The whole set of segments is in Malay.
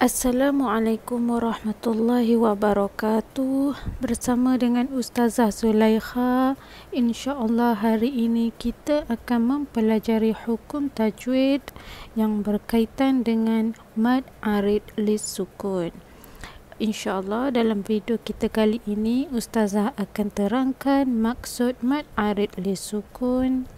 Assalamualaikum warahmatullahi wabarakatuh. Bersama dengan Ustazah Zulaikha, insya-Allah hari ini kita akan mempelajari hukum tajwid yang berkaitan dengan mad arid lis sukun. InsyaAllah dalam video kita kali ini Ustazah akan terangkan maksud mad arid lis sukun,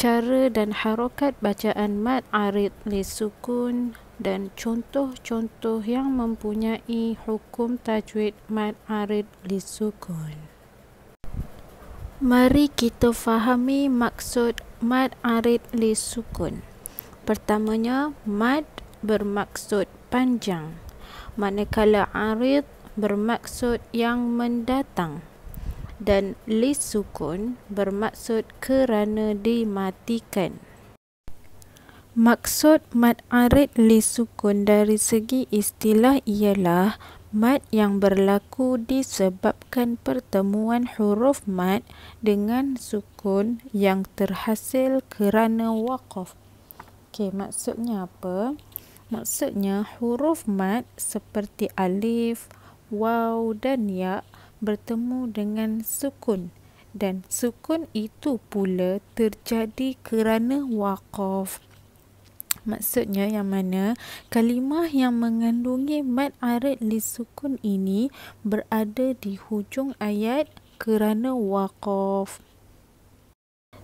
cara dan harakat bacaan mad arid lis sukun, dan contoh-contoh yang mempunyai hukum tajwid mad arid lis sukun. Mari kita fahami maksud mad arid lis sukun. Pertamanya, mad bermaksud panjang, manakala arid bermaksud yang mendatang, dan lis sukun bermaksud kerana dimatikan. Maksud mad arid lis sukun dari segi istilah ialah mad yang berlaku disebabkan pertemuan huruf mad dengan sukun yang terhasil kerana waqaf. Maksudnya apa? Maksudnya huruf mad seperti alif, waw dan ya bertemu dengan sukun, dan sukun itu pula terjadi kerana waqaf. Maksudnya yang mana kalimah yang mengandungi mad arid lis sukun ini berada di hujung ayat kerana waqaf.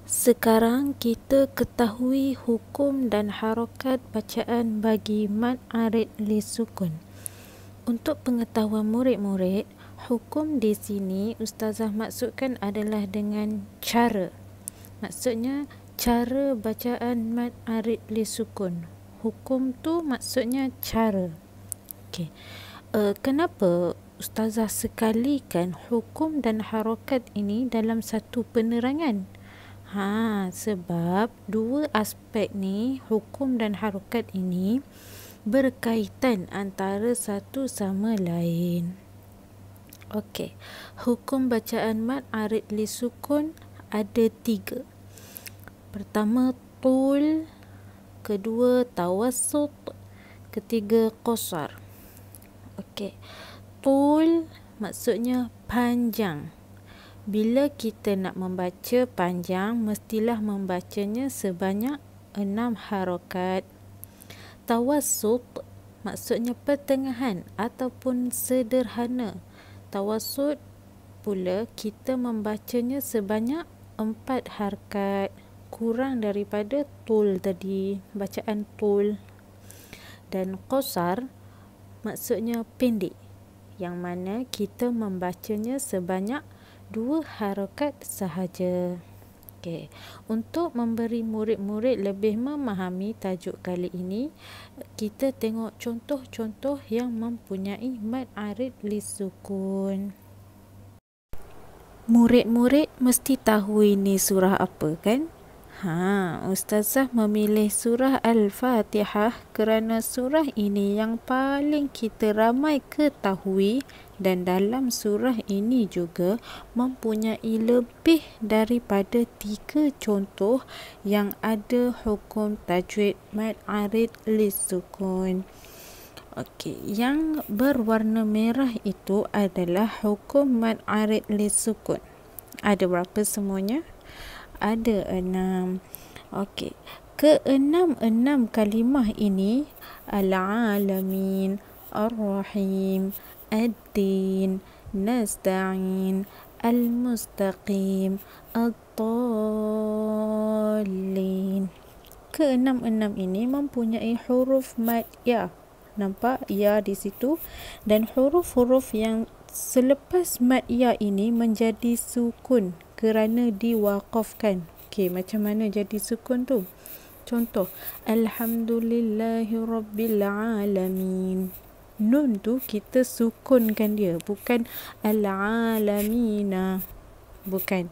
Sekarang kita ketahui hukum dan harakat bacaan bagi mad arid lis sukun. Untuk pengetahuan murid-murid, hukum di sini Ustazah maksudkan adalah dengan cara. Maksudnya cara bacaan mad arid lis sukun. Hukum tu maksudnya cara. Kenapa Ustazah sekalikan hukum dan harakat ini dalam satu penerangan? Sebab dua aspek ni, hukum dan harakat ini berkaitan antara satu sama lain. Hukum bacaan mad arid lis sukun ada 3. Pertama tul, kedua tawassut, ketiga qasar. Tul maksudnya panjang. Bila kita nak membaca panjang, mestilah membacanya sebanyak 6 harakat. Tawassut maksudnya pertengahan ataupun sederhana. Tawassut pula kita membacanya sebanyak 4 harakat, kurang daripada tul tadi, bacaan tul. Dan qasar maksudnya pendek, yang mana kita membacanya sebanyak 2 harakat sahaja. Untuk memberi murid-murid lebih memahami tajuk kali ini, kita tengok contoh-contoh yang mempunyai mad arid lis sukun. Murid-murid mesti tahu ini surah apa kan? Ustazah memilih surah Al-Fatihah kerana surah ini yang paling kita ramai ketahui, dan dalam surah ini juga mempunyai lebih daripada 3 contoh yang ada hukum tajwid mad arid lis sukun. Yang berwarna merah itu adalah hukum mad arid lis sukun. Ada berapa semuanya? Ada 6. Keenam kalimah ini Al-Alamin, Ar-Rahim, Ad-Din, Nasta'in, Al-Mustaqim, Ad-Dallin. Keenam ini mempunyai huruf mad ya. Nampak ya di situ? Dan huruf-huruf yang selepas mad ya ini menjadi sukun kerana diwaqafkan. Macam mana jadi sukun tu? Contoh, Alhamdulillahirrabbilalamin. Nun tu kita sukunkan dia, bukan al-alamina. Bukan.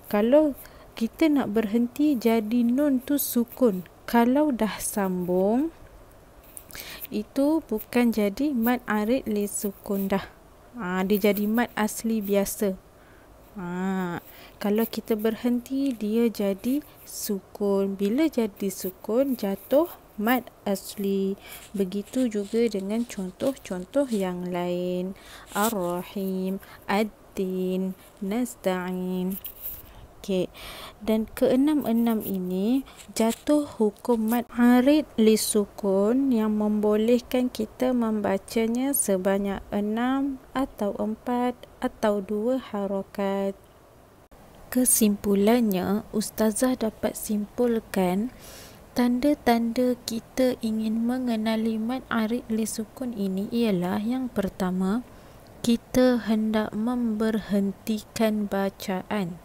Kalau kita nak berhenti, jadi nun tu sukun. Kalau dah sambung, itu bukan jadi mad arid lis sukun dah. Dia jadi mad asli biasa. Kalau kita berhenti, dia jadi sukun. Bila jadi sukun, jatuh mad asli. Begitu juga dengan contoh-contoh yang lain. Ar-Rahim, Ad-Din, Nasta'in. Okey. Dan keenam-enam ini jatuh hukum mad arid li sukun yang membolehkan kita membacanya sebanyak 6 atau 4 atau 2 harakat. Kesimpulannya, ustazah dapat simpulkan tanda-tanda kita ingin mengenali mad arid li sukun ini ialah yang pertama, kita hendak memberhentikan bacaan.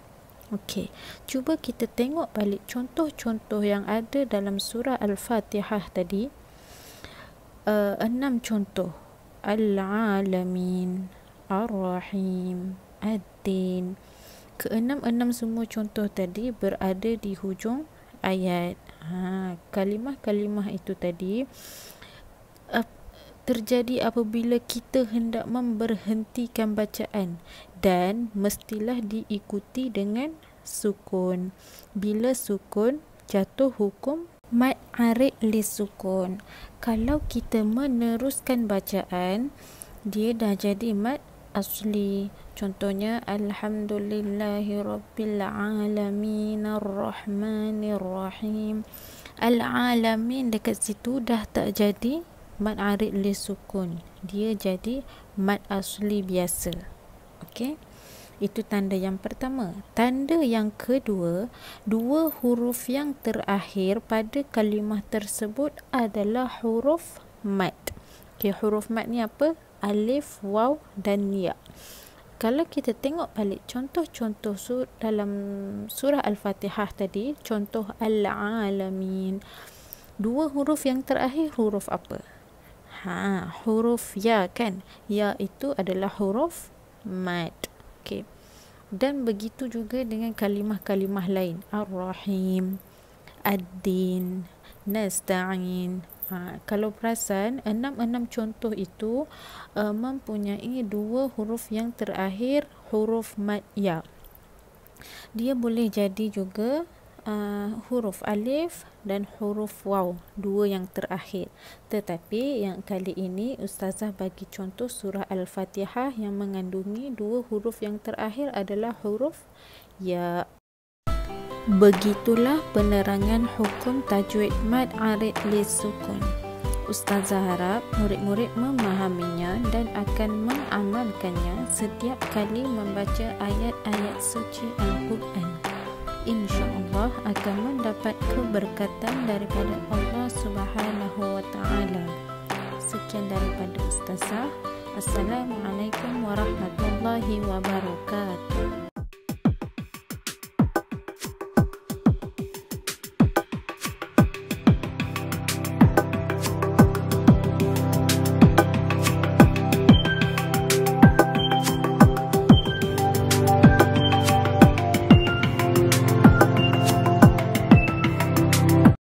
Okey, cuba kita tengok balik contoh-contoh yang ada dalam surah Al-Fatihah tadi. 6 contoh. Al-Alamin, Ar-Rahim, Ad-Din. Keenam-enam semua contoh tadi berada di hujung ayat. Kalimah-kalimah itu tadi terjadi apabila kita hendak memberhentikan bacaan dan mestilah diikuti dengan sukun. Bila sukun, jatuh hukum mad arid li sukun. Kalau kita meneruskan bacaan, dia dah jadi mad asli. Contohnya Alhamdulillahirabbil alamin arrahmanirrahim. Al-alamin dekat situ dah tak jadi mad arid li sukun. Dia jadi mad asli biasa. Okey. Itu tanda yang pertama. Tanda yang kedua, dua huruf yang terakhir pada kalimah tersebut adalah huruf mad. Okey, huruf mad ni apa? Alif, waw dan ya. Kalau kita tengok balik contoh-contoh dalam surah Al-Fatihah tadi, contoh Al-Alamin, dua huruf yang terakhir huruf apa? Huruf ya kan? Ya itu adalah huruf mad. Okey. Dan begitu juga dengan kalimah-kalimah lain. Ar-Rahim, Ad-Din, Nasta'in. Kalau perasan, 6 contoh itu mempunyai dua huruf yang terakhir huruf mad ya. Dia boleh jadi juga huruf alif dan huruf waw, dua yang terakhir. Tetapi yang kali ini ustazah bagi contoh surah Al-Fatihah yang mengandungi dua huruf yang terakhir adalah huruf ya. Begitulah penerangan hukum tajwid mad arid li sukun. Ustazah harap murid-murid memahaminya dan akan mengamalkannya setiap kali membaca ayat-ayat suci Al-Quran. InsyaAllah akan mendapat keberkatan daripada Allah Subhanahu wa Ta'ala. Sekian daripada ustazah. Assalamualaikum warahmatullahi wabarakatuh.